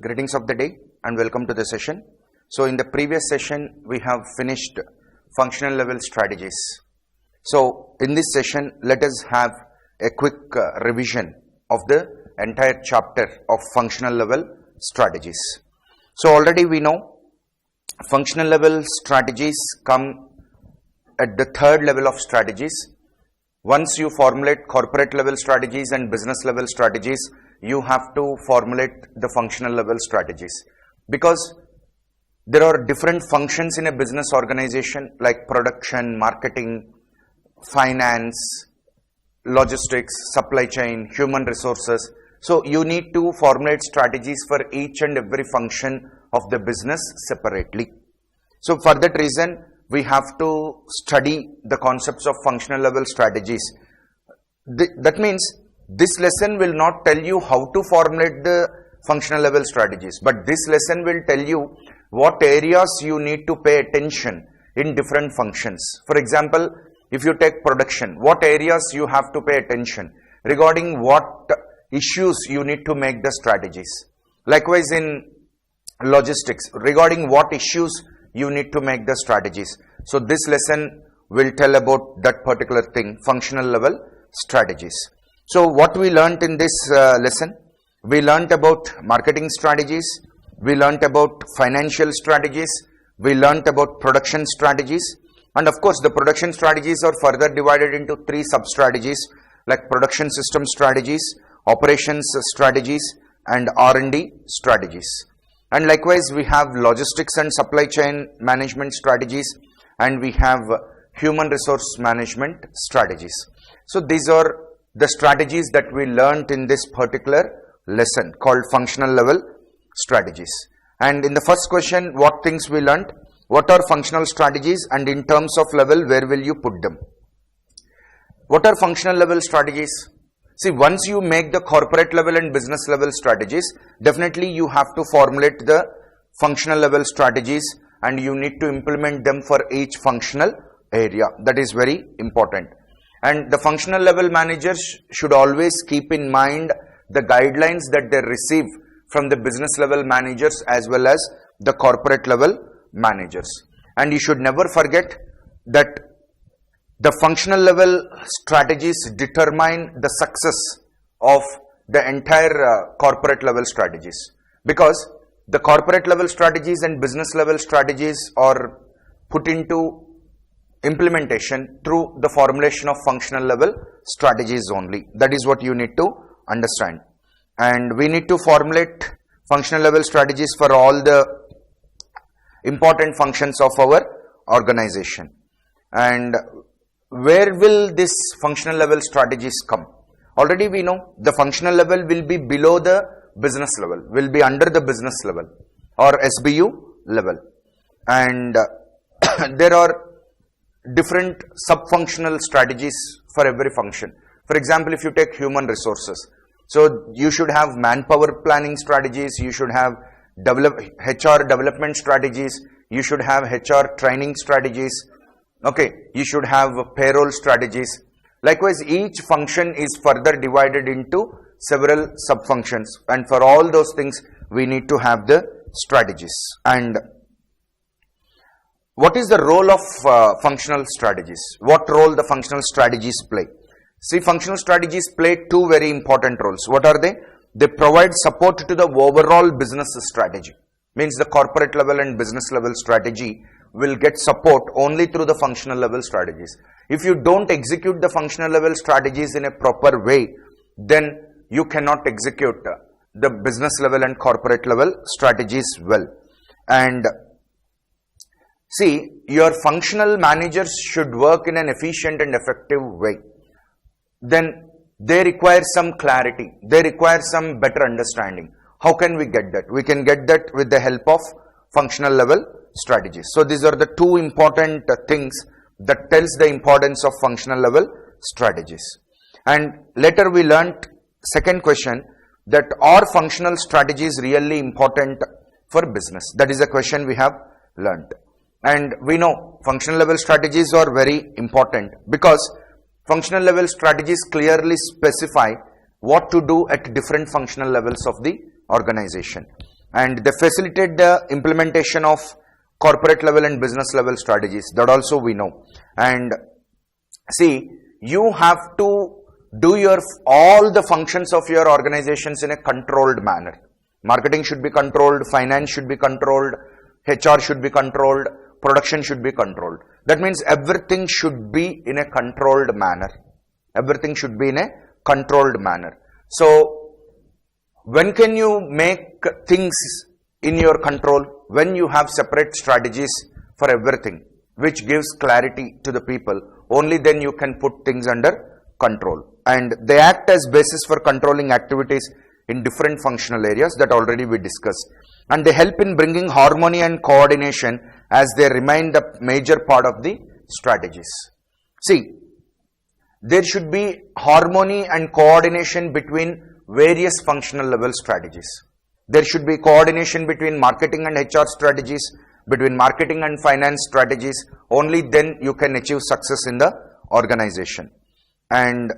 Greetings of the day and welcome to the session. So in the previous session we have finished functional level strategies. So in this session let us have a quick revision of the entire chapter of functional level strategies. So already we know functional level strategies come at the third level of strategies. Once you formulate corporate level strategies and business level strategies, you have to formulate the functional level strategies, because there are different functions in a business organization like production, marketing, finance, logistics, supply chain, human resources. So you need to formulate strategies for each and every function of the business separately. So for that reason, we have to study the concepts of functional level strategies. That means this lesson will not tell you how to formulate the functional level strategies, but this lesson will tell you what areas you need to pay attention in different functions. For example, if you take production, what areas you have to pay attention, regarding what issues you need to make the strategies. Likewise in logistics, regarding what issues you need to make the strategies. So this lesson will tell about that particular thing, functional level strategies. So what we learnt in this lesson, we learnt about marketing strategies, we learnt about financial strategies, we learnt about production strategies, and of course the production strategies are further divided into three sub-strategies like production system strategies, operations strategies, and R&D strategies. And likewise we have logistics and supply chain management strategies, and we have human resource management strategies. So these are the strategies that we learnt in this particular lesson called functional level strategies. And in the first question, what things we learnt? What are functional strategies, and in terms of level, where will you put them? What are functional level strategies? See, once you make the corporate level and business level strategies, definitely you have to formulate the functional level strategies and you need to implement them for each functional area. That is very important. And the functional level managers should always keep in mind the guidelines that they receive from the business level managers as well as the corporate level managers. And you should never forget that the functional level strategies determine the success of the entire corporate level strategies, because the corporate level strategies and business level strategies are put into implementation through the formulation of functional level strategies only. That is what you need to understand. And we need to formulate functional level strategies for all the important functions of our organization. And where will this functional level strategies come? Already we know the functional level will be below the business level, will be under the business level or SBU level. And there are different sub-functional strategies for every function. For example, if you take human resources, so you should have manpower planning strategies, you should have HR development strategies, you should have HR training strategies, okay, you should have payroll strategies. Likewise, each function is further divided into several sub-functions, and for all those things we need to have the strategies. And what is the role of functional strategies? What role the functional strategies play? See, functional strategies play two very important roles. What are they? They provide support to the overall business strategy. Means the corporate level and business level strategy will get support only through the functional level strategies. If you don't execute the functional level strategies in a proper way, then you cannot execute the business level and corporate level strategies well. And see, your functional managers should work in an efficient and effective way. Then they require some clarity, they require some better understanding. How can we get that? We can get that with the help of functional level strategies. So these are the two important things that tells the importance of functional level strategies. And later we learnt second question, that are functional strategies really important for business? That is a question we have learnt. And we know functional level strategies are very important because functional level strategies clearly specify what to do at different functional levels of the organization. and they facilitate the implementation of corporate level and business level strategies. That also we know. And see, you have to do all the functions of your organizations in a controlled manner. Marketing should be controlled, finance should be controlled, HR should be controlled, production should be controlled. That means everything should be in a controlled manner. Everything should be in a controlled manner. So, when can you make things in your control? When you have separate strategies for everything, which gives clarity to the people, only then you can put things under control. And they act as basis for controlling activities in different functional areas that already we discussed. And they help in bringing harmony and coordination as they remain the major part of the strategies. See, there should be harmony and coordination between various functional level strategies. There should be coordination between marketing and HR strategies, between marketing and finance strategies. Only then you can achieve success in the organization. And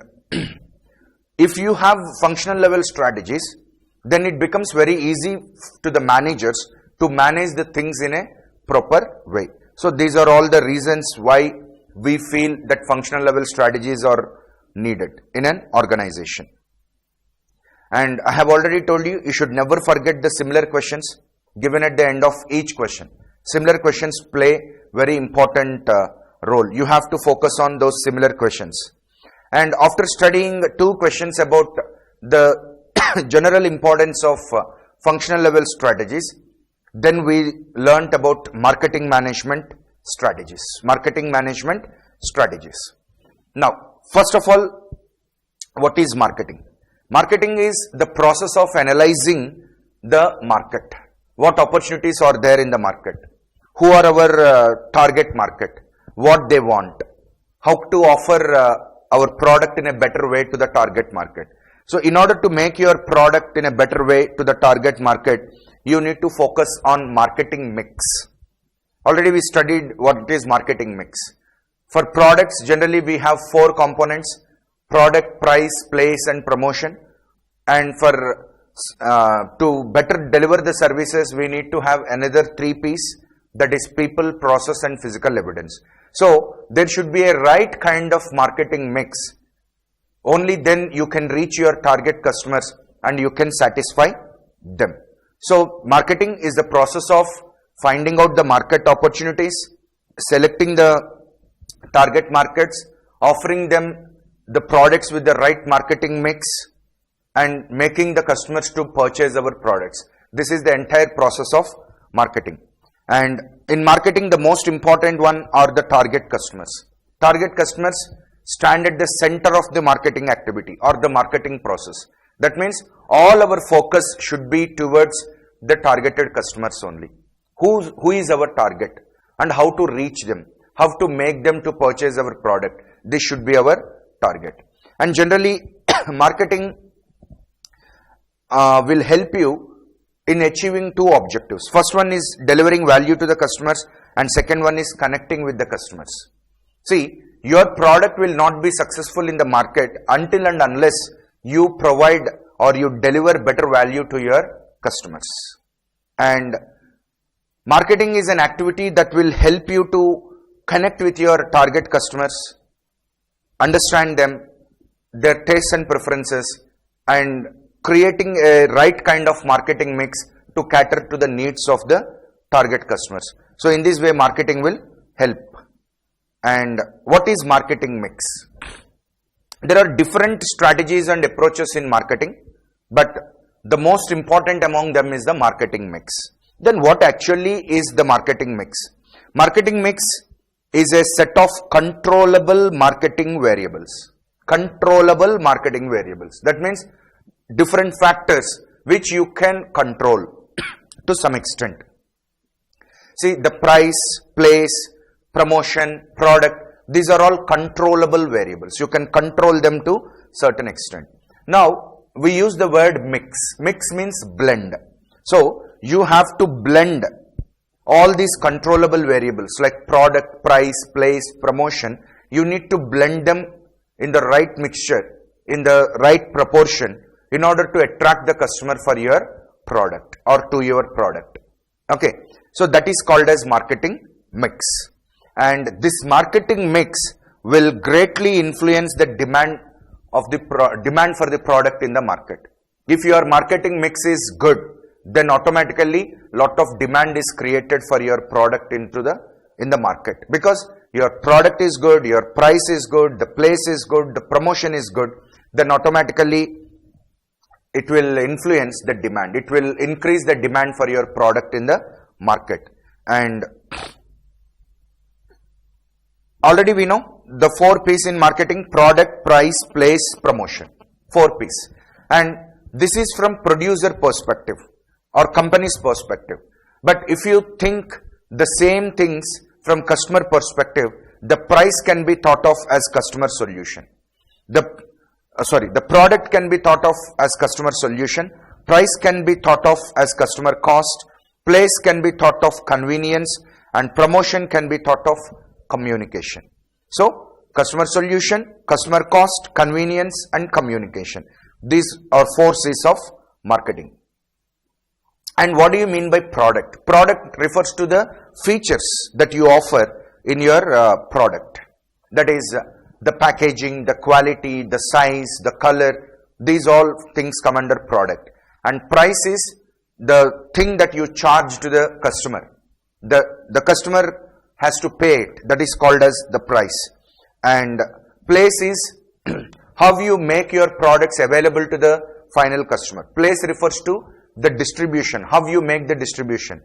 if you have functional level strategies, then it becomes very easy to the managers to manage the things in a proper way. So these are all the reasons why we feel that functional level strategies are needed in an organization. And I have already told you, you should never forget the similar questions given at the end of each question. Similar questions play very important role. You have to focus on those similar questions. And after studying 2 questions about the general importance of functional level strategies, then we learnt about marketing management strategies. Marketing management strategies. Now, first of all, what is marketing? Marketing is the process of analyzing the market. What opportunities are there in the market? Who are our target market? What they want? How to offer our product in a better way to the target market. So in order to make your product in a better way to the target market, you need to focus on marketing mix. Already we studied what is marketing mix. For products, generally we have 4 components: product, price, place and promotion. And for to better deliver the services, we need to have another 3 P's, that is people, process and physical evidence. So there should be a right kind of marketing mix. Only then you can reach your target customers and you can satisfy them. So marketing is the process of finding out the market opportunities, selecting the target markets, offering them the products with the right marketing mix, and making the customers to purchase our products. This is the entire process of marketing. And in marketing, the most important one are the target customers. Target customers stand at the center of the marketing activity or the marketing process. That means all our focus should be towards the targeted customers only. Who is our target and how to reach them, how to make them to purchase our product. This should be our target. And generally, marketing will help you in achieving 2 objectives. First one is delivering value to the customers, and second one is connecting with the customers. See, your product will not be successful in the market until and unless you provide or you deliver better value to your customers. And marketing is an activity that will help you to connect with your target customers, understand them, their tastes and preferences, and creating a right kind of marketing mix to cater to the needs of the target customers. So in this way, marketing will help. And what is marketing mix? There are different strategies and approaches in marketing, but the most important among them is the marketing mix. Then what actually is the marketing mix? Marketing mix is a set of controllable marketing variables. Controllable marketing variables. That means different factors which you can control to some extent. See, the price, place, promotion, product, these are all controllable variables. You can control them to certain extent. Now, we use the word mix. Mix means blend. So, you have to blend all these controllable variables like product, price, place, promotion. You need to blend them in the right mixture, in the right proportion, in order to attract the customer for your product or to your product. Okay, so that is called as marketing mix, and this marketing mix will greatly influence the demand of the demand for the product in the market. If your marketing mix is good, then automatically lot of demand is created for your product in the market, because your product is good, your price is good, the place is good, the promotion is good, then automatically it will influence the demand. It will increase the demand for your product in the market. And already we know the 4 P's in marketing: product, price, place, promotion. 4 P's. And this is from producer perspective or company's perspective. But if you think the same things from customer perspective, the price can be thought of as customer solution. The product can be thought of as customer solution, price can be thought of as customer cost, place can be thought of convenience, and promotion can be thought of communication. So, customer solution, customer cost, convenience, and communication. These are 4 C's of marketing. And what do you mean by product? Product refers to the features that you offer in your product. That is the packaging, the quality, the size, the color. These all things come under product. And price is the thing that you charge to the customer. The customer has to pay it. That is called as the price. And place is how you make your products available to the final customer. Place refers to the distribution, how you make the distribution.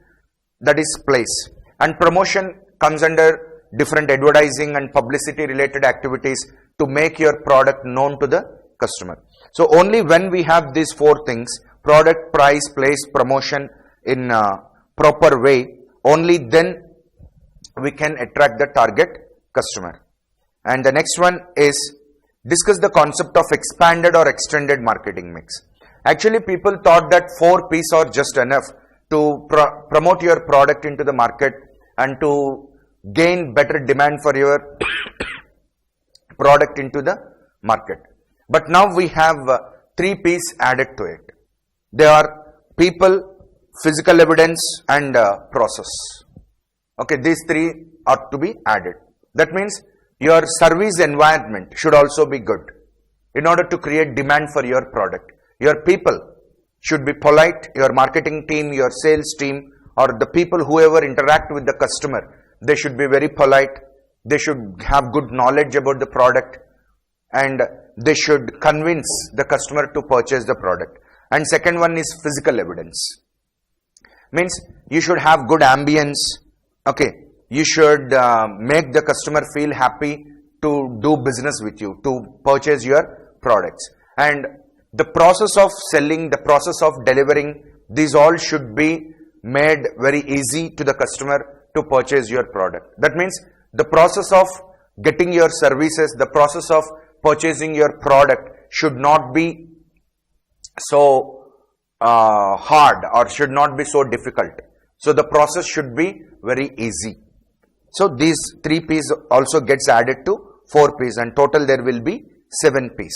That is place. And promotion comes under different advertising and publicity related activities to make your product known to the customer. So only when we have these 4 things, product, price, place, promotion, in a proper way, only then we can attract the target customer. And the next one is discuss the concept of expanded or extended marketing mix. Actually, people thought that 4 P's are just enough to promote your product into the market and to gain better demand for your product into the market. But now we have 3 P's added to it. They are people, physical evidence, and process. Okay, these 3 are to be added. That means your service environment should also be good in order to create demand for your product. Your people should be polite, your marketing team, your sales team, or the people whoever interact with the customer, they should be very polite, they should have good knowledge about the product, and they should convince the customer to purchase the product. And second one is physical evidence. Means you should have good ambience, okay, you should make the customer feel happy to do business with you, to purchase your products. And the process of selling, the process of delivering, these all should be made very easy to the customer to purchase your product. That means the process of getting your services, the process of purchasing your product should not be so hard or should not be so difficult. So the process should be very easy. So these 3 P's also gets added to 4 P's, and total there will be 7 P's.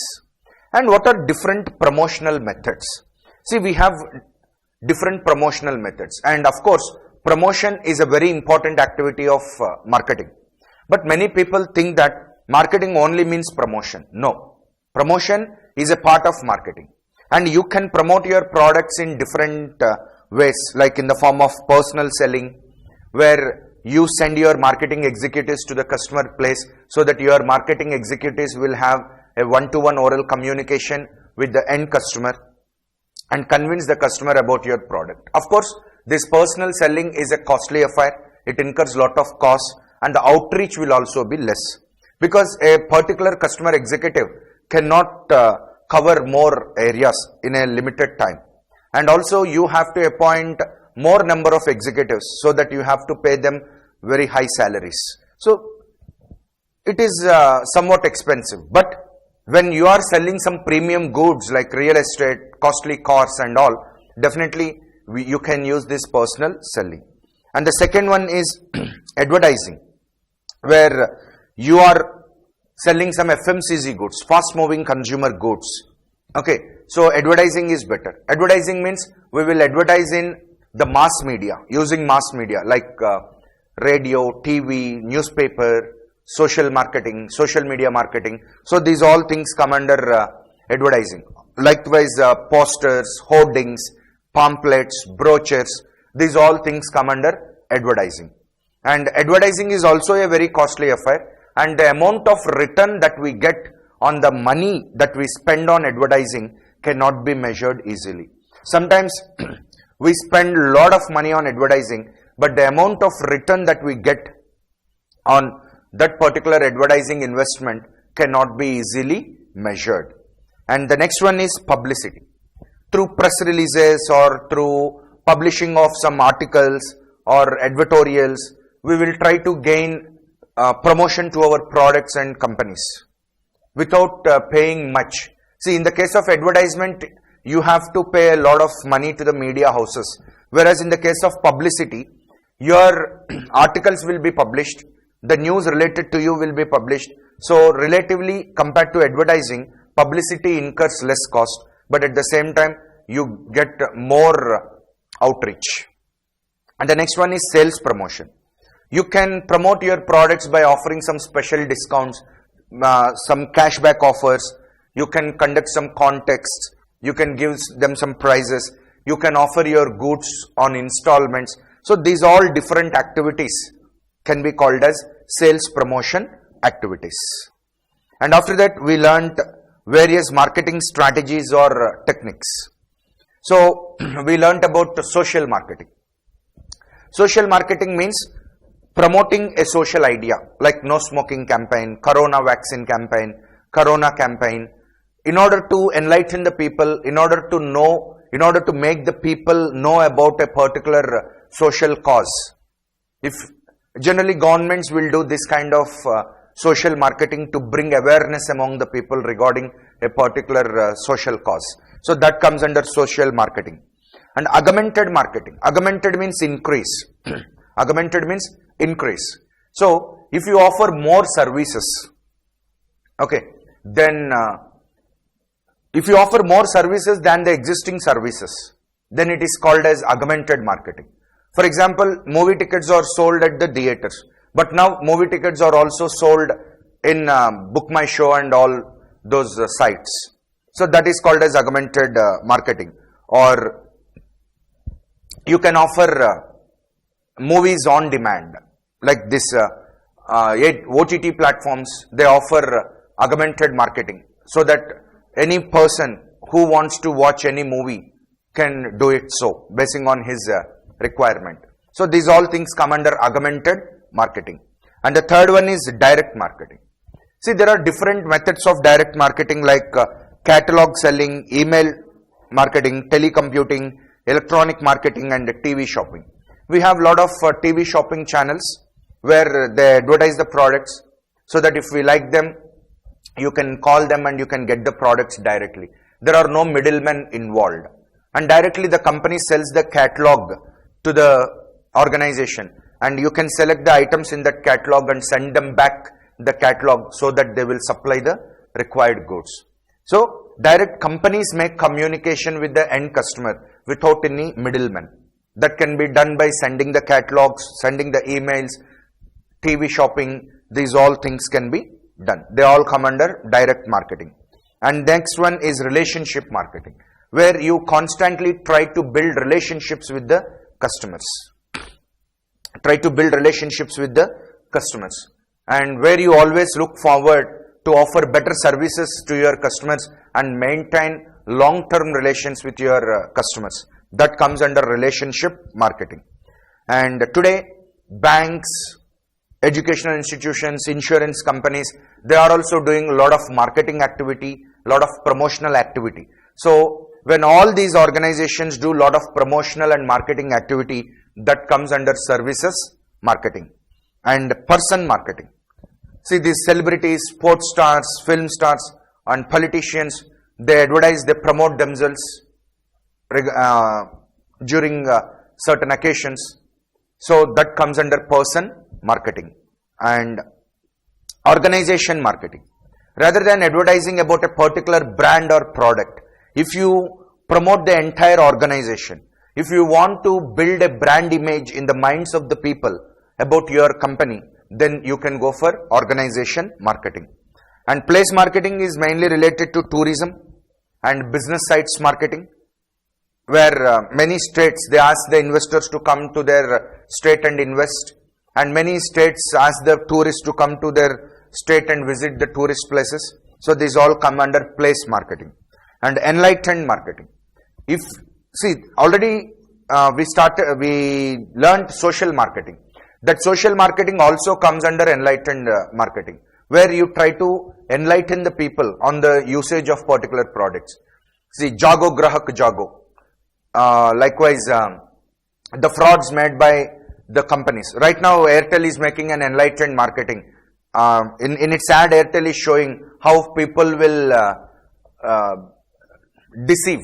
And what are different promotional methods? See, we have different promotional methods, and of course promotion is a very important activity of marketing. But many people think that marketing only means promotion. No, promotion is a part of marketing, and you can promote your products in different ways, like in the form of personal selling, where you send your marketing executives to the customer place so that your marketing executives will have a one-to-one oral communication with the end customer and convince the customer about your product. Of course, this personal selling is a costly affair. It incurs lot of costs, and the outreach will also be less, because a particular customer executive cannot cover more areas in a limited time. And also you have to appoint more number of executives so that you have to pay them very high salaries. So it is somewhat expensive. But when you are selling some premium goods like real estate, costly cars and all, definitely you can use this personal selling. And the second one is advertising, where you are selling some FMCG goods, fast moving consumer goods. Okay, so advertising is better. Advertising means we will advertise in the mass media, using mass media like radio, TV, newspaper, social marketing, social media marketing. So these all things come under advertising. Likewise, posters, hoardings, pamphlets, brochures, these all things come under advertising. And advertising is also a very costly affair, and the amount of return that we get on the money that we spend on advertising cannot be measured easily. Sometimes we spend a lot of money on advertising, but the amount of return that we get on that particular advertising investment cannot be easily measured. And the next one is publicity. Through press releases or through publishing of some articles or editorials, we will try to gain promotion to our products and companies without paying much. See, in the case of advertisement, you have to pay a lot of money to the media houses. Whereas in the case of publicity, your articles will be published, the news related to you will be published. So relatively compared to advertising, publicity incurs less cost, but at the same time, you get more outreach. And the next one is sales promotion. You can promote your products by offering some special discounts, some cashback offers. You can conduct some contests. You can give them some prizes. You can offer your goods on installments. So these all different activities can be called as sales promotion activities. And after that, we learned various marketing strategies or techniques. So we learned about social marketing. Social marketing means promoting a social idea like no smoking campaign, corona vaccine campaign, corona campaign, in order to enlighten the people, in order to make the people know about a particular social cause. If generally governments will do this kind of social marketing to bring awareness among the people regarding a particular social cause. So that comes under social marketing. And augmented marketing. Augmented means increase. Augmented means increase. So if you offer more services, okay, then if you offer more services than the existing services, then it is called as augmented marketing. For example, movie tickets are sold at the theaters, but now movie tickets are also sold in Book My Show and all those sites. So that is called as augmented marketing. Or you can offer movies on demand, like this 8 OTT platforms. They offer augmented marketing so that any person who wants to watch any movie can do it so, basing on his requirement. So these all things come under augmented marketing. And the third one is direct marketing. See, there are different methods of direct marketing like catalog selling, email marketing, telecommuting, electronic marketing, and TV shopping. We have a lot of TV shopping channels where they advertise the products, so that if we like them, you can call them and you can get the products directly. There are no middlemen involved. And directly the company sells the catalog to the organization, and you can select the items in that catalog and send them back the catalog so that they will supply the required goods. So direct companies make communication with the end customer without any middlemen. That can be done by sending the catalogs, sending the emails, TV shopping. These all things can be done. They all come under direct marketing. And next one is relationship marketing, where you constantly try to build relationships with the customers. Try to build relationships with the customers, and where you always look forward to offer better services to your customers and maintain long-term relations with your customers. That comes under relationship marketing. And today, banks, educational institutions, insurance companies, they are also doing a lot of marketing activity, a lot of promotional activity. So when all these organizations do a lot of promotional and marketing activity, that comes under services marketing. And person marketing. See, these celebrities, sports stars, film stars, and politicians, they advertise, they promote themselves during certain occasions. So that comes under person marketing. And organization marketing. rather than advertising about a particular brand or product, if you promote the entire organization, if you want to build a brand image in the minds of the people about your company, then you can go for organization marketing. And place marketing is mainly related to tourism and business sites marketing, where many states, they ask the investors to come to their state and invest, and many states ask the tourists to come to their state and visit the tourist places. So these all come under place marketing. And enlightened marketing. If, see, already we learned social marketing. That social marketing also comes under enlightened marketing, where you try to enlighten the people on the usage of particular products. See, Jago Grahak Jago. Likewise, the frauds made by the companies. Right now, Airtel is making an enlightened marketing. In its ad, Airtel is showing how people will deceive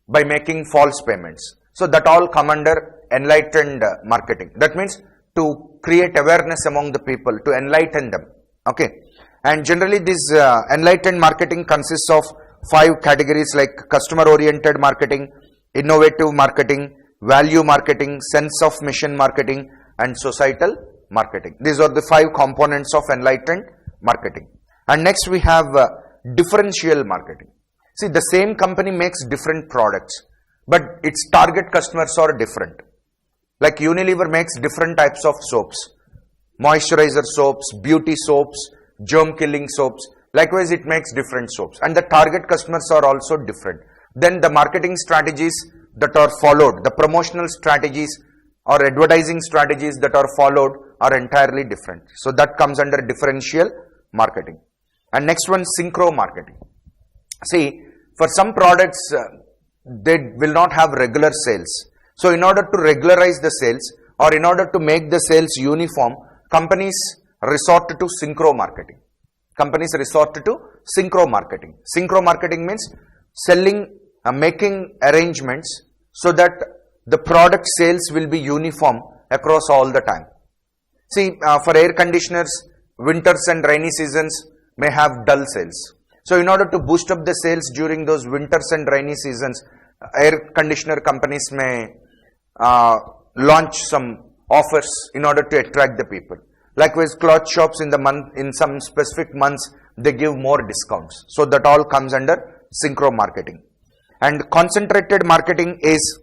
by making false payments. So that all come under enlightened marketing. That means to create awareness among the people, to enlighten them. Okay. And generally this enlightened marketing consists of 5 categories like customer oriented marketing, innovative marketing, value marketing, sense of mission marketing, and societal marketing. These are the 5 components of enlightened marketing. And next we have differential marketing. See, the same company makes different products, but its target customers are different. Like Unilever makes different types of soaps, moisturizer soaps, beauty soaps, germ killing soaps. Likewise, it makes different soaps, and the target customers are also different. Then the marketing strategies that are followed, the promotional strategies or advertising strategies that are followed are entirely different. So that comes under differential marketing. And next one, synchro marketing. See, for some products, they will not have regular sales. So in order to regularize the sales or in order to make the sales uniform, companies resort to synchro marketing. Companies resort to synchro marketing. Synchro marketing means selling, making arrangements so that the product sales will be uniform across all the time. See, for air conditioners, winters and rainy seasons may have dull sales. So in order to boost up the sales during those winters and rainy seasons, air conditioner companies may launch some offers in order to attract the people. Likewise, cloth shops in some specific months, they give more discounts. So that all comes under synchro marketing. And concentrated marketing is,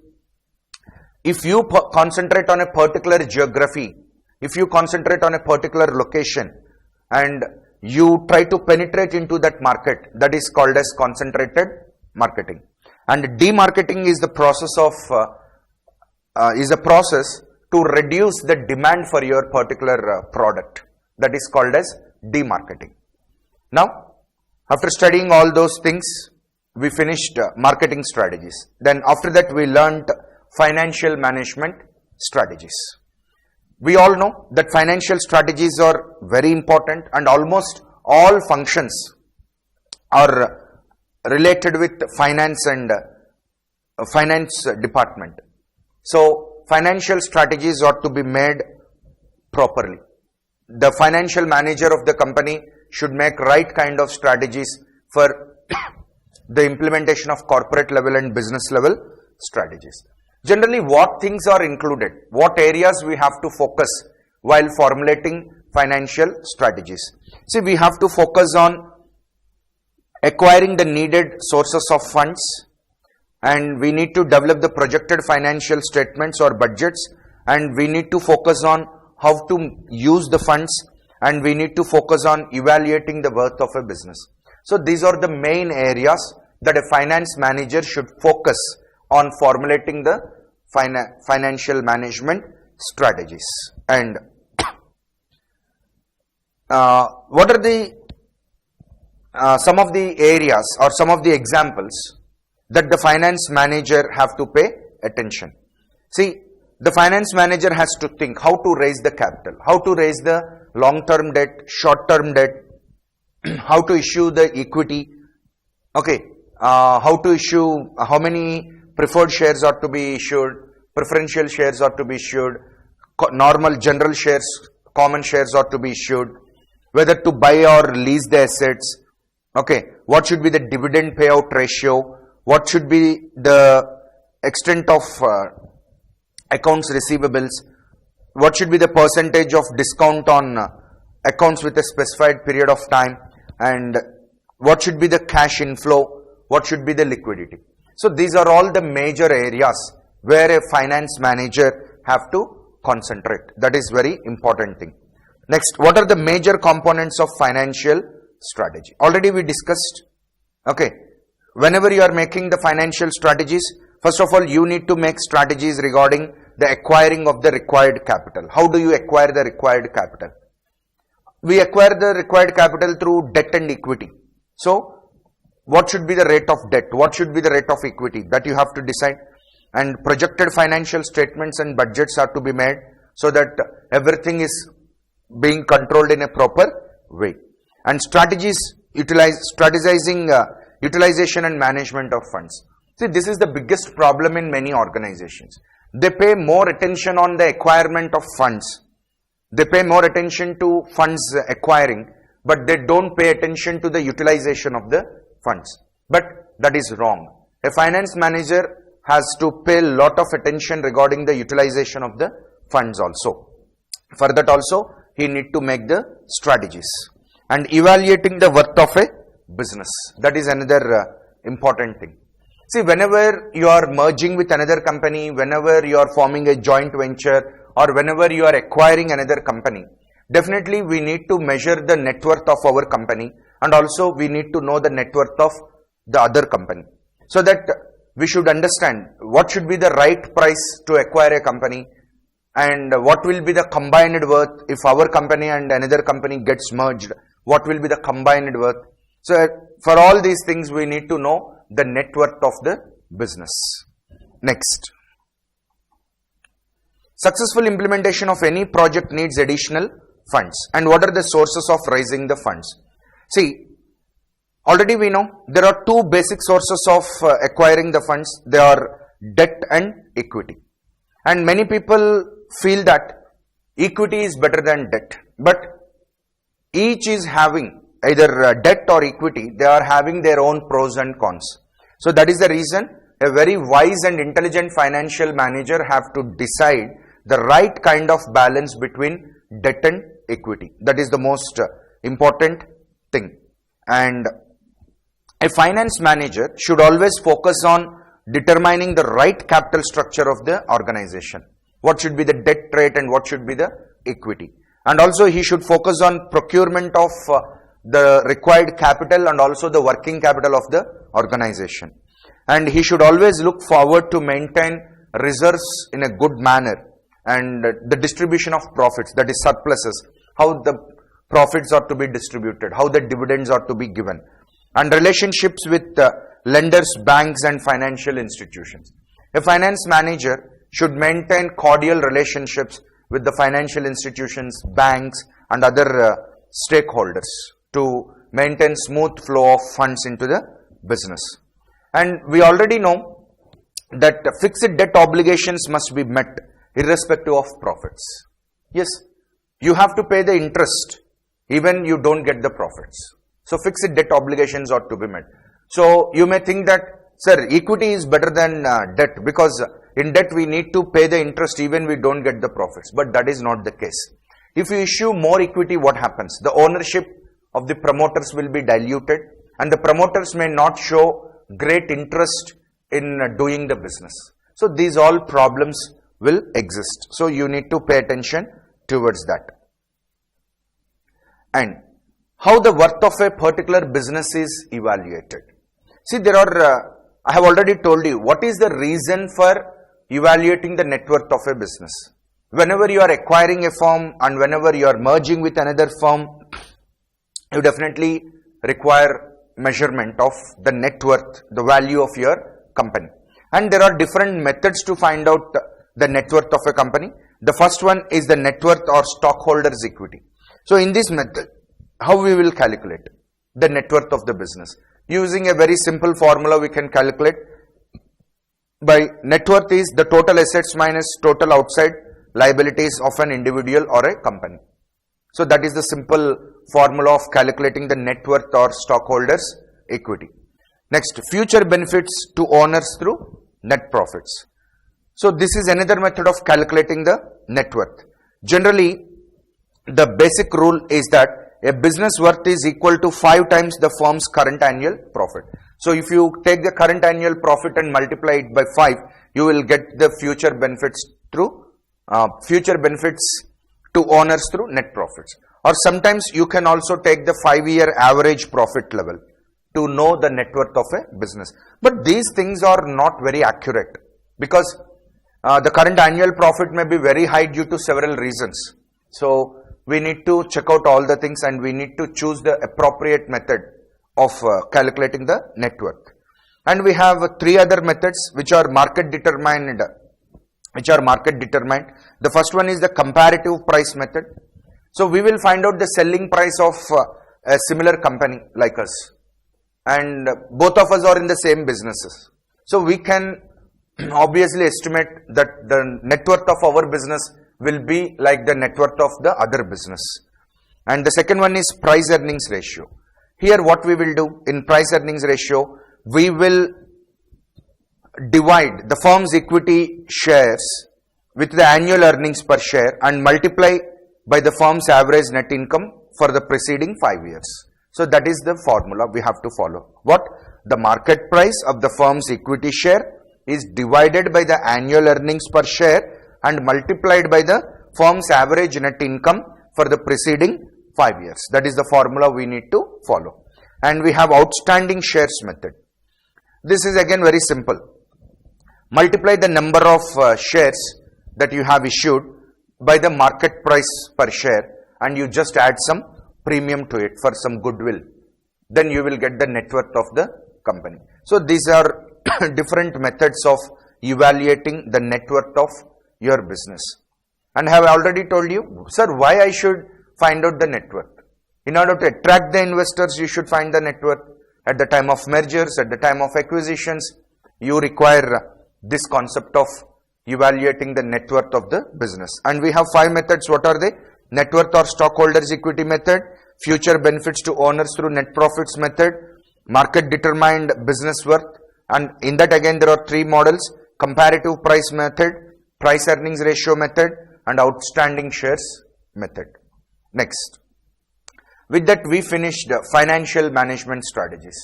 if you concentrate on a particular geography, if you concentrate on a particular location and you try to penetrate into that market, that is called as concentrated marketing. And demarketing is the process of to reduce the demand for your particular product. That is called as demarketing. Now, after studying all those things, we finished marketing strategies. Then after that, we learned financial management strategies. We all know that financial strategies are very important, and almost all functions are related with finance and finance department. So financial strategies ought to be made properly. The financial manager of the company should make right kind of strategies for the implementation of corporate level and business level strategies. Generally, what things are included, what areas we have to focus while formulating financial strategies. See, we have to focus on acquiring the needed sources of funds, and we need to develop the projected financial statements or budgets, and we need to focus on how to use the funds, and we need to focus on evaluating the worth of a business. So these are the main areas that a finance manager should focus on formulating the financial management strategies. And what are the some of the areas or some of the examples that the finance manager have to pay attention? See, the finance manager has to think how to raise the capital, how to raise the long-term debt, short-term debt, how to issue the equity, okay, how to issue, how many preferred shares are to be issued, preferential shares are to be issued, normal general shares, common shares are to be issued, whether to buy or lease the assets, Okay, what should be the dividend payout ratio? What should be the extent of accounts receivables? What should be the percentage of discount on accounts with a specified period of time? And what should be the cash inflow? What should be the liquidity? So these are all the major areas where a finance manager have to concentrate. That is very important thing. Next, what are the major components of financial strategy? Already we discussed. Okay, whenever you are making the financial strategies, first of all, you need to make strategies regarding the acquiring of the required capital. How do you acquire the required capital? We acquire the required capital through debt and equity. So, what should be the rate of debt? What should be the rate of equity? That you have to decide. And projected financial statements and budgets are to be made so that everything is being controlled in a proper way. And strategizing utilization and management of funds. See, this is the biggest problem in many organizations. They pay more attention on the acquirement of funds. They pay more attention to funds acquiring, but they don't pay attention to the utilization of the funds. But that is wrong. A finance manager has to pay a lot of attention regarding the utilization of the funds also. For that also, he need to make the strategies. And evaluating the worth of a business. That is another important thing. See, whenever you are merging with another company, whenever you are forming a joint venture, or whenever you are acquiring another company, definitely we need to measure the net worth of our company, and also we need to know the net worth of the other company. So that we should understand what should be the right price to acquire a company, and what will be the combined worth if our company and another company gets merged. What will be the combined worth? So for all these things we need to know the net worth of the business. Next, successful implementation of any project needs additional funds. And what are the sources of raising the funds? See, already we know there are two basic sources of acquiring the funds. They are debt and equity. And many people feel that equity is better than debt. But each is having either debt or equity. They are having their own pros and cons. So that is the reason a very wise and intelligent financial manager have to decide the right kind of balance between debt and equity. That is the most important thing. And a finance manager should always focus on determining the right capital structure of the organization. What should be the debt rate and what should be the equity. And also he should focus on procurement of the required capital and also the working capital of the organization. And he should always look forward to maintain reserves in a good manner, and the distribution of profits, that is surpluses, how the profits are to be distributed, how the dividends are to be given, and relationships with lenders, banks and financial institutions. A finance manager should maintain cordial relationships with the financial institutions, banks and other stakeholders to maintain smooth flow of funds into the business. And we already know that fixed debt obligations must be met irrespective of profits. Yes, you have to pay the interest even you don't get the profits. So fixed debt obligations are to be met. So you may think that, sir, equity is better than debt, because in debt we need to pay the interest even we don't get the profits. But that is not the case. If you issue more equity, what happens? The ownership of the promoters will be diluted, and the promoters may not show great interest in doing the business. So these all problems will exist. So you need to pay attention towards that. And how the worth of a particular business is evaluated. See, there are, I have already told you, what is the reason for evaluating the net worth of a business. Whenever you are acquiring a firm and whenever you are merging with another firm, you definitely require measurement of the net worth, the value of your company. And there are different methods to find out the net worth of a company. The first one is the net worth or stockholders' equity. So in this method, how we will calculate the net worth of the business? Using a very simple formula, we can calculate by net worth is the total assets minus total outside liabilities of an individual or a company. So that is the simple formula of calculating the net worth or stockholders equity. Next, future benefits to owners through net profits. So this is another method of calculating the net worth. Generally, the basic rule is that a business worth is equal to 5 times the firm's current annual profit. So if you take the current annual profit and multiply it by 5, you will get the future benefits to owners through net profits. Or sometimes you can also take the 5-year average profit level to know the net worth of a business. But these things are not very accurate because the current annual profit may be very high due to several reasons. So we need to check out all the things and we need to choose the appropriate method of calculating the net worth. And we have 3 other methods which are market determined. The first one is the comparative price method. So we will find out the selling price of a similar company like us, and both of us are in the same businesses. So we can obviously estimate that the net worth of our business will be like the net worth of the other business. And the second one is price earnings ratio. Here what we will do in price earnings ratio, we will divide the firm's equity shares with the annual earnings per share and multiply by the firm's average net income for the preceding 5 years. So that is the formula we have to follow. What? The market price of the firm's equity share is divided by the annual earnings per share and multiplied by the firm's average net income for the preceding 5 years. That is the formula we need to follow. And we have outstanding shares method. This is again very simple. Multiply the number of shares that you have issued by the market price per share and you just add some premium to it for some goodwill. Then you will get the net worth of the company. So these are different methods of evaluating the net worth of your business. And I have already told you, sir, why I should find out the net worth. In order to attract the investors, you should find the net worth. At the time of mergers, at the time of acquisitions, you require this concept of evaluating the net worth of the business. And we have 5 methods. What are they? Net worth or stockholders equity method, future benefits to owners through net profits method, market determined business worth, and in that again there are 3 models: comparative price method, price earnings ratio method, and outstanding shares method. Next, with that we finished financial management strategies.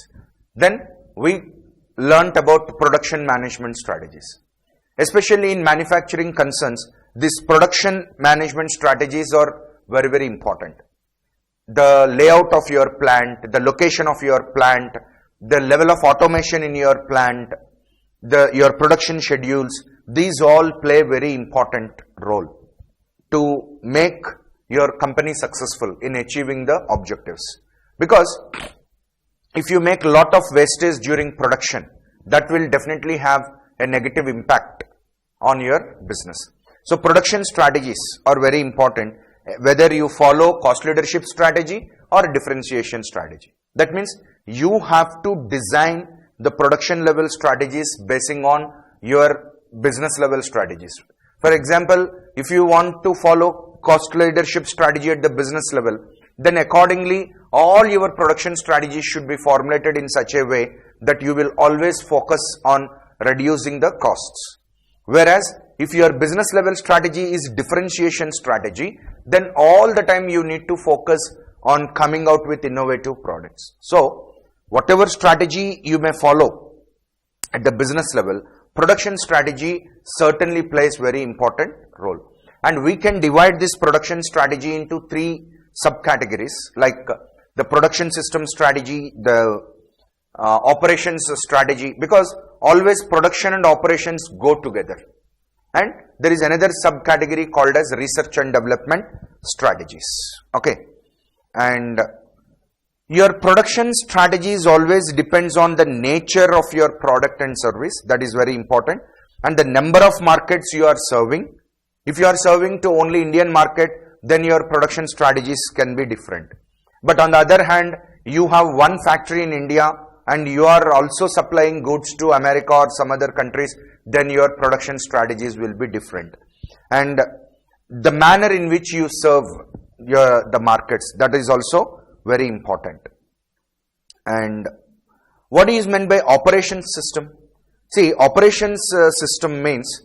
Then we learnt about production management strategies. Especially in manufacturing concerns, these production management strategies are very, very important. The layout of your plant, the location of your plant, the level of automation in your plant, your production schedules, these all play very important role to make your company successful in achieving the objectives. Because if you make a lot of wastage during production, that will definitely have a negative impact on your business. So production strategies are very important, whether you follow cost leadership strategy or differentiation strategy. That means you have to design the production level strategies basing on your business level strategies. For example, if you want to follow cost leadership strategy at the business level, then accordingly all your production strategies should be formulated in such a way that you will always focus on reducing the costs. Whereas if your business level strategy is differentiation strategy, then all the time you need to focus on coming out with innovative products. So whatever strategy you may follow at the business level, production strategy certainly plays very important role. And we can divide this production strategy into 3 subcategories, like the production system strategy, the operations strategy, because always production and operations go together. And there is another subcategory called as research and development strategies. Okay. And your production strategies always depends on the nature of your product and service. That is very important. And the number of markets you are serving. If you are serving to only Indian market, then your production strategies can be different. But on the other hand, you have one factory in India and you are also supplying goods to America or some other countries, then your production strategies will be different. And the manner in which you serve the markets. That is also very important. And what is meant by operations system? See, operations system means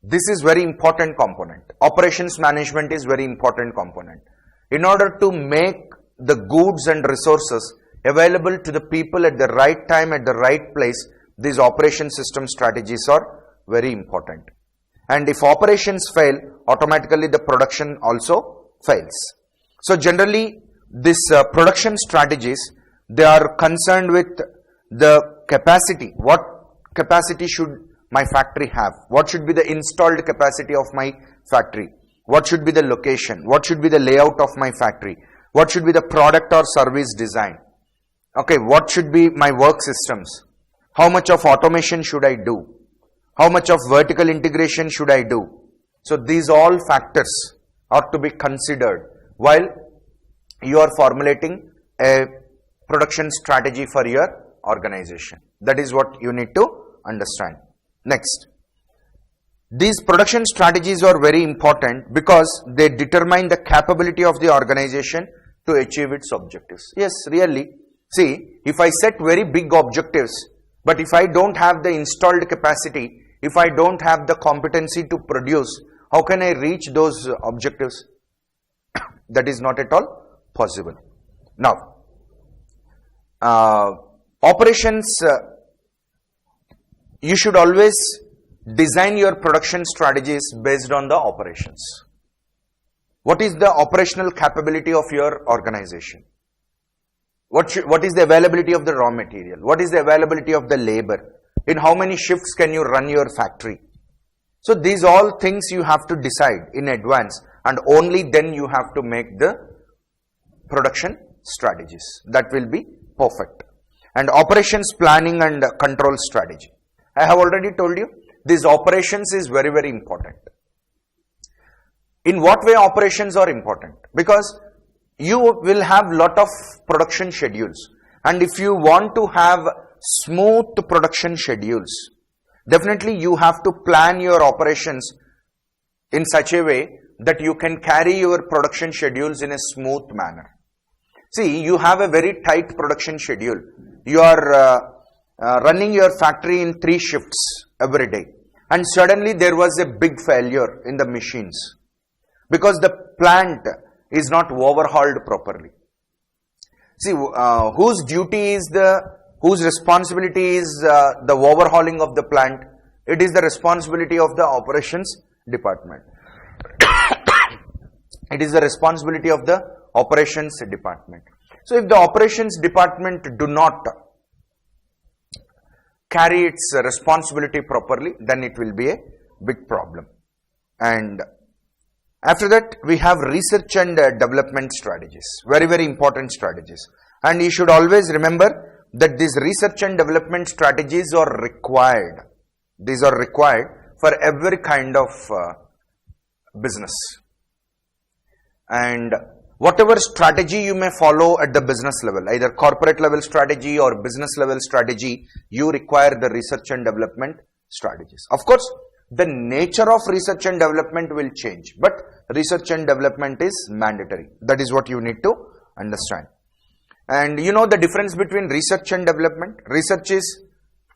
this is very important component. Operations management is very important component. In order to make the goods and resources available to the people at the right time, at the right place, these operation system strategies are very important. And if operations fail, automatically the production also fails. So generally, this production strategies, they are concerned with the capacity. What capacity should my factory have? What should be the installed capacity of my factory? What should be the location? What should be the layout of my factory? What should be the product or service design? Okay, what should be my work systems? How much of automation should I do? How much of vertical integration should I do? So these all factors are to be considered while you are formulating a production strategy for your organization. That is what you need to understand. Next, these production strategies are very important because they determine the capability of the organization to achieve its objectives. Yes, really. See, if I set very big objectives, but if I don't have the installed capacity, if I don't have the competency to produce, how can I reach those objectives? That is not at all possible. Now, operations, you should always design your production strategies based on the operations. What is the operational capability of your organization? What is the availability of the raw material? What is the availability of the labor? In how many shifts can you run your factory? So these all things you have to decide in advance, and only then you have to make the production strategies. That will be perfect. And operations planning and control strategy. I have already told you, these operations is very, very important. In what way operations are important? Because you will have lot of production schedules, and if you want to have smooth production schedules, definitely you have to plan your operations in such a way that you can carry your production schedules in a smooth manner. See, you have a very tight production schedule. You are running your factory in 3 shifts every day, and suddenly there was a big failure in the machines because the plant is not overhauled properly. See, whose responsibility is the overhauling of the plant? It is the responsibility of the operations department. It is the responsibility of the operations department. So if the operations department do not carry its responsibility properly, then it will be a big problem. And after that, we have research and development strategies. Very, very important strategies. And you should always remember that these research and development strategies are required. These are required for every kind of business. And whatever strategy you may follow at the business level, either corporate level strategy or business level strategy, you require the research and development strategies. Of course, the nature of research and development will change, but research and development is mandatory. That is what you need to understand. And you know the difference between research and development. Research is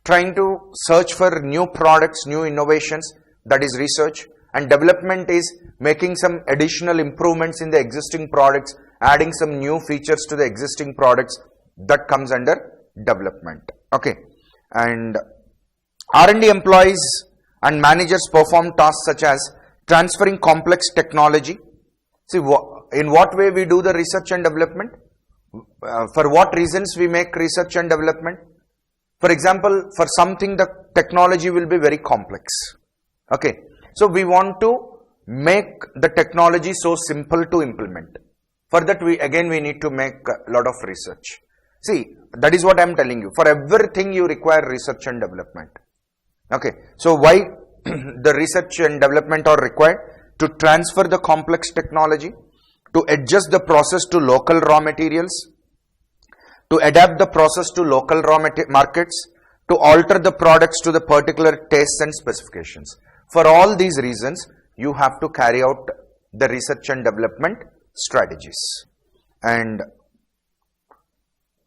trying to search for new products, new innovations. That is research. And development is making some additional improvements in the existing products, adding some new features to the existing products. That comes under development. Okay. And R&D employees and managers perform tasks such as transferring complex technology. See, in what way we do the research and development? For what reasons we make research and development? For example, for something the technology will be very complex. Okay. So we want to make the technology so simple to implement. For that we need to make a lot of research. See, that is what I am telling you. For everything you require research and development. Okay. So why the research and development are required? To transfer the complex technology, to adjust the process to local raw materials, to adapt the process to local raw markets, to alter the products to the particular tastes and specifications. For all these reasons, you have to carry out the research and development strategies. And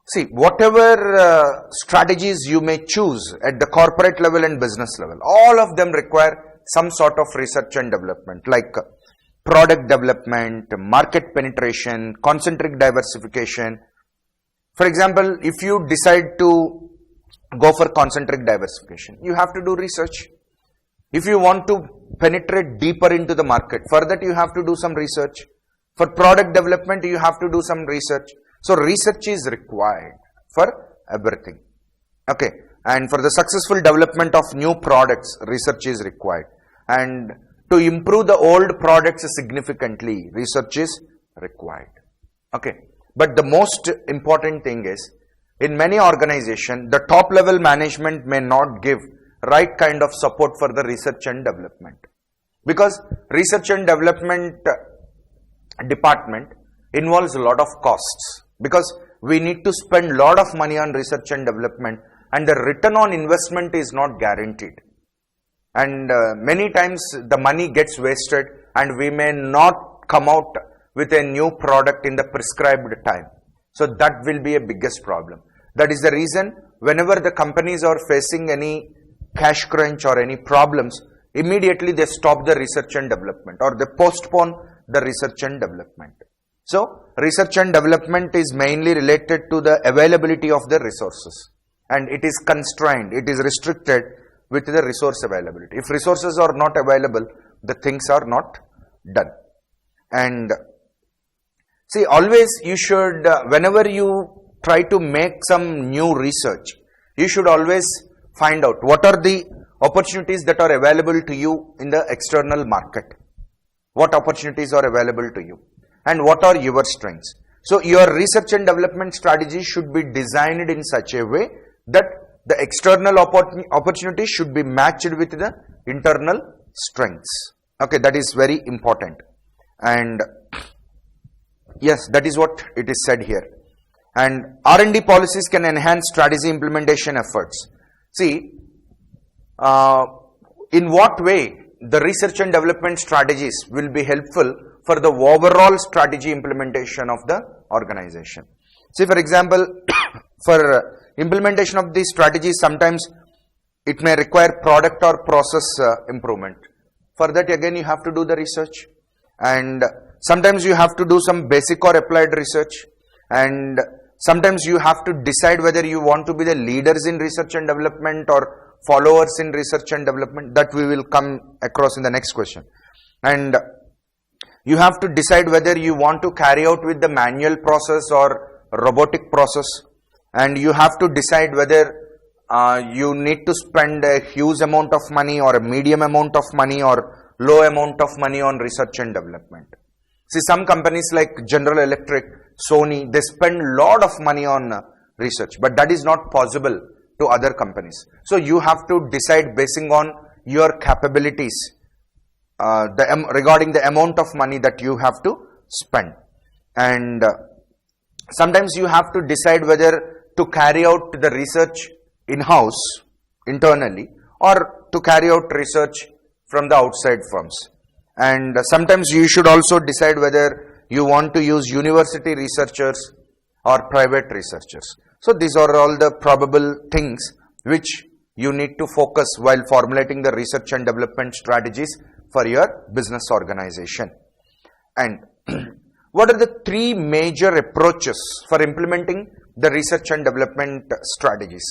see, whatever strategies you may choose at the corporate level and business level, all of them require some sort of research and development, like product development, market penetration, concentric diversification. For example, if you decide to go for concentric diversification, you have to do research. If you want to penetrate deeper into the market, for that you have to do some research. For product development, you have to do some research. So research is required for everything. Okay. And for the successful development of new products, research is required. And to improve the old products significantly, research is required. Okay. But the most important thing is, in many organizations, the top level management may not give right kind of support for the research and development. Because research and development department involves a lot of costs. Because we need to spend a lot of money on research and development, and the return on investment is not guaranteed. And many times the money gets wasted and we may not come out with a new product in the prescribed time. So that will be a biggest problem. That is the reason whenever the companies are facing any cash crunch or any problems, immediately they stop the research and development, or they postpone the research and development. So research and development is mainly related to the availability of the resources, and it is constrained, it is restricted with the resource availability. If resources are not available, the things are not done. And see, always you should, whenever you try to make some new research, you should always find out what are the opportunities that are available to you in the external market. What opportunities are available to you and what are your strengths. So your research and development strategy should be designed in such a way that the external opportunities should be matched with the internal strengths. Okay, that is very important. And yes, that is what it is said here. And R&D policies can enhance strategy implementation efforts. See, in what way the research and development strategies will be helpful for the overall strategy implementation of the organization. See, for example, for implementation of these strategies, sometimes it may require product or process improvement. For that, again, you have to do the research. And sometimes you have to do some basic or applied research. And sometimes you have to decide whether you want to be the leaders in research and development or followers in research and development. That we will come across in the next question. And you have to decide whether you want to carry out with the manual process or robotic process. And you have to decide whether you need to spend a huge amount of money or a medium amount of money or low amount of money on research and development. See, some companies like General Electric, Sony, they spend a lot of money on research, but that is not possible to other companies. So you have to decide basing on your capabilities regarding the amount of money that you have to spend. And sometimes you have to decide whether to carry out the research in-house, internally, or to carry out research from the outside firms. And sometimes you should also decide whether you want to use university researchers or private researchers. So these are all the probable things which you need to focus while formulating the research and development strategies for your business organization. And what are the three major approaches for implementing the research and development strategies?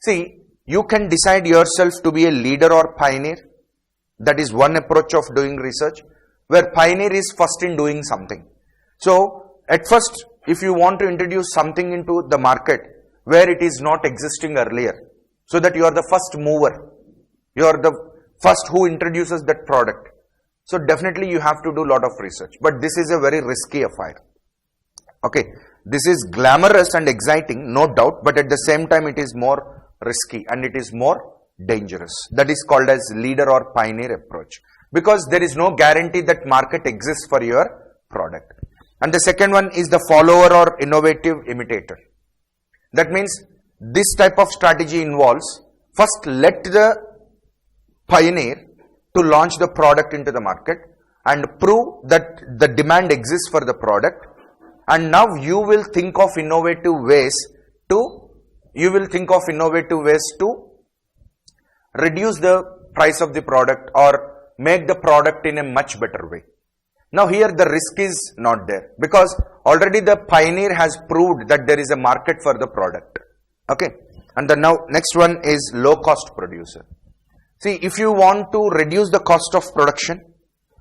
See, you can decide yourself to be a leader or pioneer. That is one approach of doing research, where pioneer is first in doing something. So, at first, if you want to introduce something into the market where it is not existing earlier, so that you are the first mover, you are the first who introduces that product. So, definitely you have to do a lot of research, but this is a very risky affair. Okay, this is glamorous and exciting, no doubt, but at the same time it is more risky and it is more dangerous. That is called as leader or pioneer approach, because there is no guarantee that market exists for your product. And the second one is the follower or innovative imitator. That means this type of strategy involves first let the pioneer to launch the product into the market, and prove that the demand exists for the product, and now you will think of innovative ways to reduce the price of the product or make the product in a much better way. Now here the risk is not there because already the pioneer has proved that there is a market for the product. Okay, and the now next one is low cost producer. See, if you want to reduce the cost of production,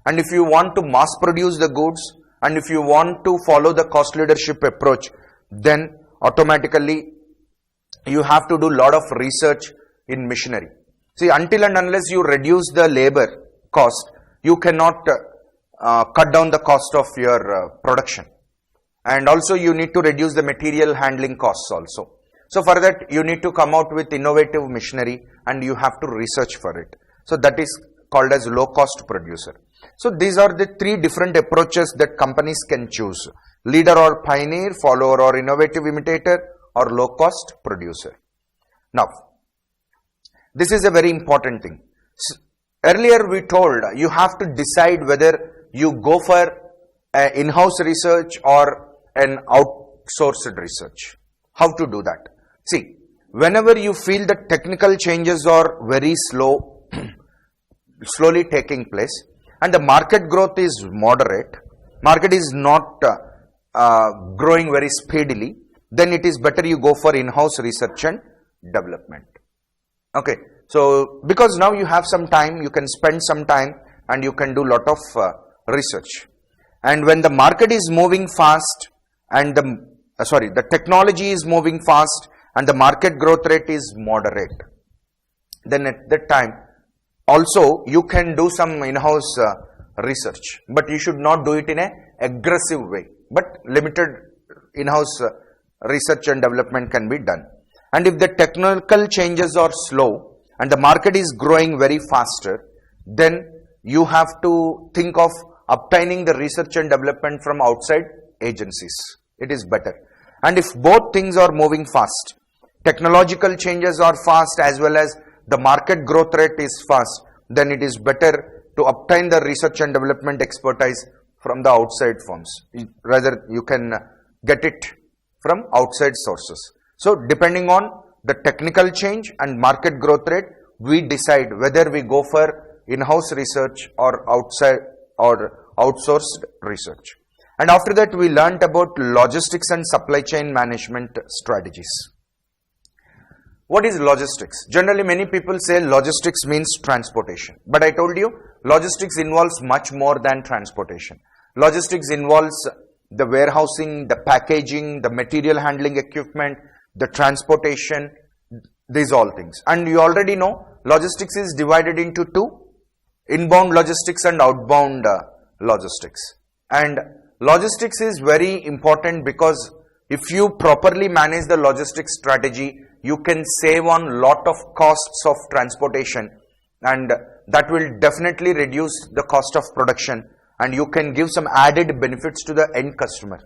and if you want to mass produce the goods, and if you want to follow the cost leadership approach, then automatically you have to do a lot of research in machinery. See, until and unless you reduce the labor cost, you cannot cut down the cost of your production. And also you need to reduce the material handling costs also. So for that you need to come out with innovative machinery and you have to research for it. So that is called as low cost producer. So these are the three different approaches that companies can choose: leader or pioneer, follower or innovative imitator, or low cost producer. Now, this is a very important thing. Earlier we told you have to decide whether you go for in-house research or an outsourced research. How to do that? See, whenever you feel that technical changes are very slowly taking place, and the market growth is moderate, market is not growing very speedily, then it is better you go for in-house research and development. Okay, so because now you have some time, you can spend some time and you can do lot of research. And when the market is moving fast and the technology is moving fast and the market growth rate is moderate, then at that time also you can do some in-house research, but you should not do it in a aggressive way, but limited in-house research and development can be done. And if the technical changes are slow and the market is growing very faster, then you have to think of obtaining the research and development from outside agencies. It is better. And if both things are moving fast, technological changes are fast as well as the market growth rate is fast, then it is better to obtain the research and development expertise from the outside firms. Rather, you can get it from outside sources. So depending on the technical change and market growth rate, we decide whether we go for in-house research or outside or outsourced research. And after that, we learnt about logistics and supply chain management strategies. What is logistics? Generally, many people say logistics means transportation. But I told you, logistics involves much more than transportation. Logistics involves the warehousing, the packaging, the material handling equipment, the transportation, these all things. And you already know, logistics is divided into two: inbound logistics and outbound logistics. And logistics is very important because if you properly manage the logistics strategy, you can save on lot of costs of transportation, and that will definitely reduce the cost of production, and you can give some added benefits to the end customer.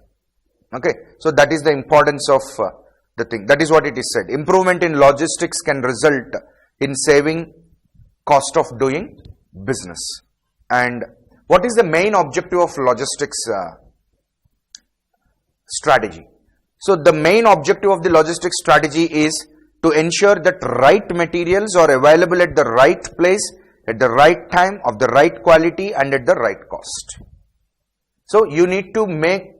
Okay, so that is the importance of the thing. That is what it is said. Improvement in logistics can result in saving cost of doing business. And what is the main objective of logistics strategy? So the main objective of the logistics strategy is to ensure that right materials are available at the right place, at the right time, of the right quality and at the right cost. So you need to make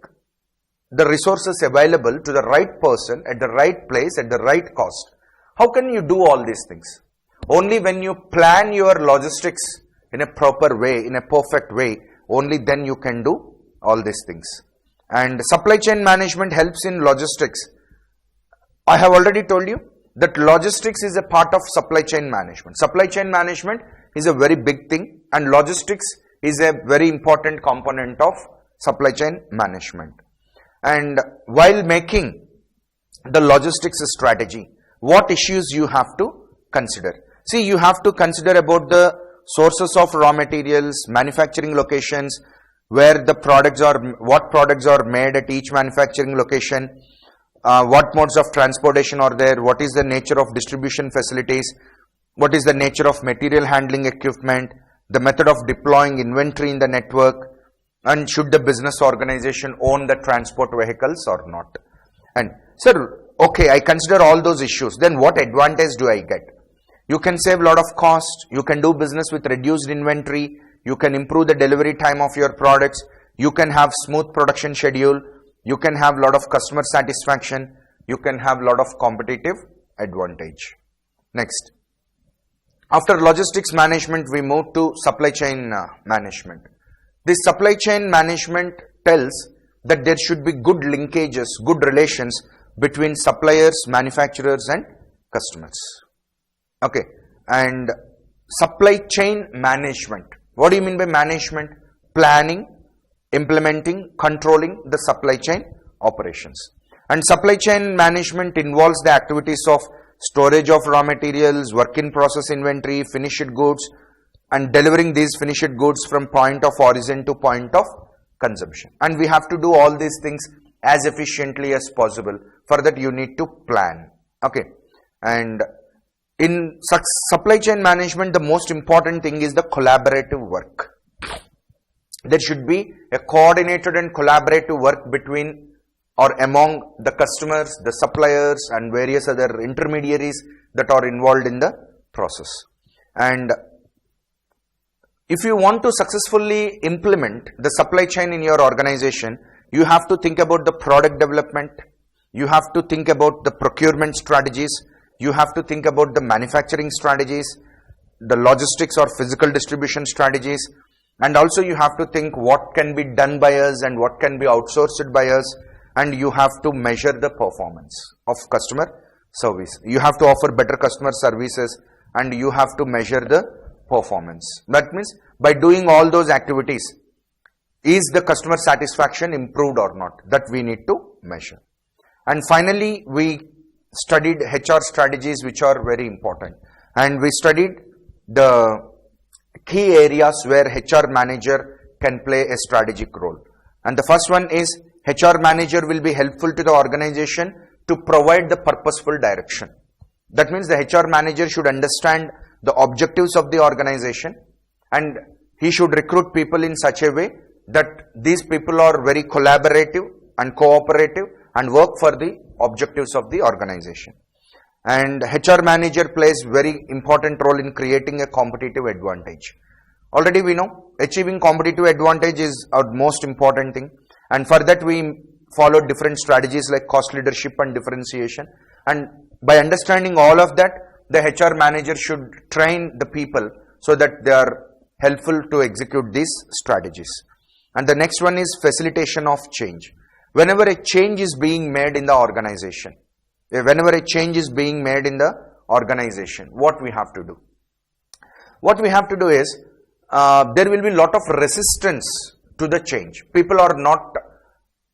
the resources available to the right person at the right place at the right cost. How can you do all these things? Only when you plan your logistics in a proper way, in a perfect way, only then you can do all these things. And supply chain management helps in logistics. I have already told you that logistics is a part of supply chain management. Supply chain management is a very big thing, and logistics is a very important component of supply chain management. And while making the logistics strategy, what issues you have to consider? See, you have to consider about the sources of raw materials, manufacturing locations, where the products are, what products are made at each manufacturing location, what modes of transportation are there, what is the nature of distribution facilities, what is the nature of material handling equipment, the method of deploying inventory in the network, and should the business organization own the transport vehicles or not. And sir, okay, I consider all those issues, then what advantage do I get? You can save a lot of cost, you can do business with reduced inventory, you can improve the delivery time of your products, you can have smooth production schedule, you can have a lot of customer satisfaction, you can have a lot of competitive advantage. Next, after logistics management, we move to supply chain management. This supply chain management tells that there should be good linkages, good relations between suppliers, manufacturers and customers. Okay, and supply chain management. What do you mean by management? Planning, implementing, controlling the supply chain operations. And supply chain management involves the activities of storage of raw materials, work in process inventory, finished goods, and delivering these finished goods from point of origin to point of consumption. And we have to do all these things as efficiently as possible. For that you need to plan. Okay, and in supply chain management, the most important thing is the collaborative work. There should be a coordinated and collaborative work between or among the customers, the suppliers and various other intermediaries that are involved in the process. And if you want to successfully implement the supply chain in your organization, you have to think about the product development, you have to think about the procurement strategies, you have to think about the manufacturing strategies, the logistics or physical distribution strategies, and also you have to think what can be done by us and what can be outsourced by us, and you have to measure the performance of customer service. You have to offer better customer services and you have to measure the performance. That means by doing all those activities, is the customer satisfaction improved or not? That we need to measure. And finally, we studied HR strategies, which are very important. And we studied the key areas where HR manager can play a strategic role. And the first one is HR manager will be helpful to the organization to provide the purposeful direction. That means the HR manager should understand the objectives of the organization and he should recruit people in such a way that these people are very collaborative and cooperative and work for the objectives of the organization. And HR manager plays very important role in creating a competitive advantage. Already we know achieving competitive advantage is our most important thing, and for that we follow different strategies like cost leadership and differentiation. And by understanding all of that, the HR manager should train the people so that they are helpful to execute these strategies. And the next one is facilitation of change. Whenever a change is being made in the organization, what we have to do? What we have to do is, there will be a lot of resistance to the change. People are not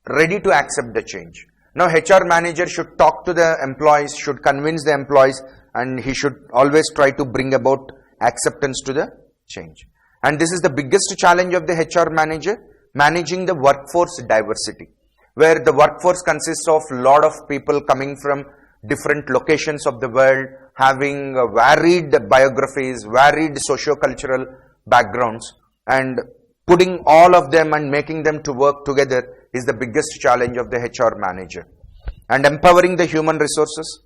ready to accept the change. Now HR manager should talk to the employees, should convince the employees, and he should always try to bring about acceptance to the change. And this is the biggest challenge of the HR manager, managing the workforce diversity, where the workforce consists of a lot of people coming from different locations of the world, having varied biographies, varied socio-cultural backgrounds, and putting all of them and making them to work together is the biggest challenge of the HR manager. And empowering the human resources.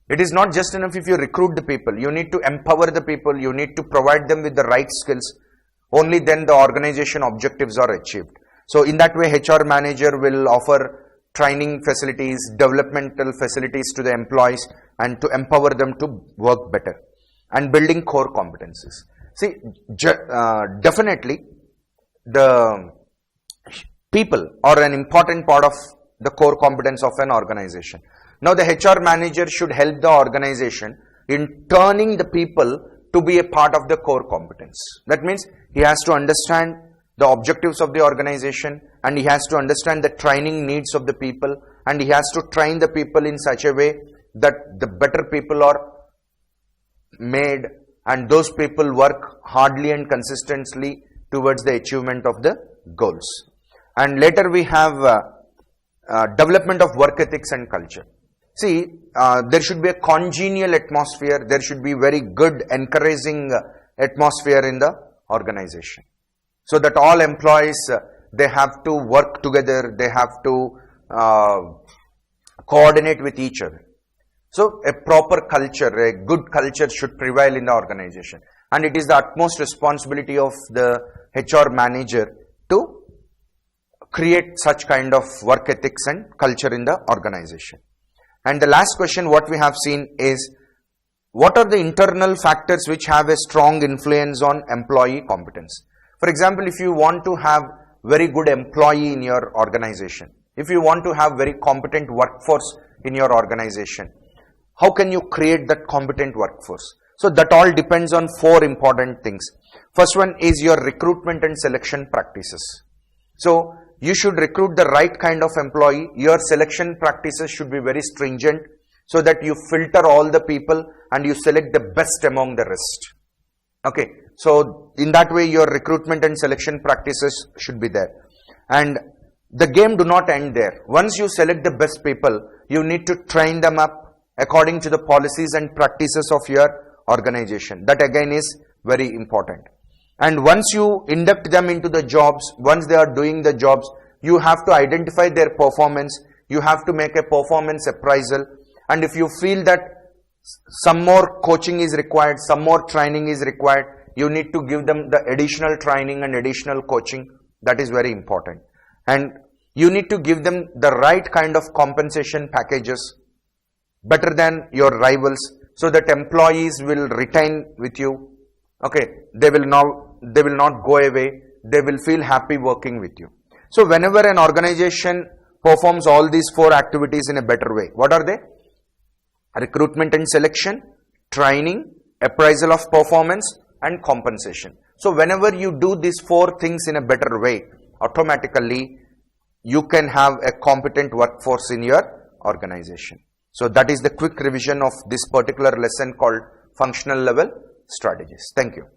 It is not just enough if you recruit the people. You need to empower the people. You need to provide them with the right skills. Only then the organization objectives are achieved. So in that way, HR manager will offer training facilities, developmental facilities to the employees and to empower them to work better. And building core competencies. See, definitely the people are an important part of the core competence of an organization. Now the HR manager should help the organization in turning the people to be a part of the core competence. That means he has to understand the objectives of the organization and he has to understand the training needs of the people, and he has to train the people in such a way that the better people are made and those people work hardly and consistently towards the achievement of the goals. And later we have development of work ethics and culture. See, there should be a congenial atmosphere, there should be very good encouraging atmosphere in the organization. So that all employees, they have to work together, they have to coordinate with each other. So a proper culture, a good culture should prevail in the organization. And it is the utmost responsibility of the HR manager to create such kind of work ethics and culture in the organization. And the last question what we have seen is, what are the internal factors which have a strong influence on employee competence? For example, if you want to have very good employee in your organization, if you want to have very competent workforce in your organization, how can you create that competent workforce? So that all depends on 4 important things. First one is your recruitment and selection practices. So you should recruit the right kind of employee. Your selection practices should be very stringent so that you filter all the people and you select the best among the rest. Okay. So in that way your recruitment and selection practices should be there. And the game do not end there. Once you select the best people, you need to train them up according to the policies and practices of your organization. That again is very important. And once you induct them into the jobs, once they are doing the jobs, you have to identify their performance. You have to make a performance appraisal. And if you feel that some more coaching is required, some more training is required, you need to give them the additional training and additional coaching. That is very important. And you need to give them the right kind of compensation packages, better than your rivals, so that employees will retain with you. Okay, they will not go away. They will feel happy working with you. So whenever an organization performs all these 4 activities in a better way, what are they? Recruitment and selection, training, appraisal of performance, and compensation. So whenever you do these 4 things in a better way, automatically you can have a competent workforce in your organization. So that is the quick revision of this particular lesson called functional level strategies. Thank you.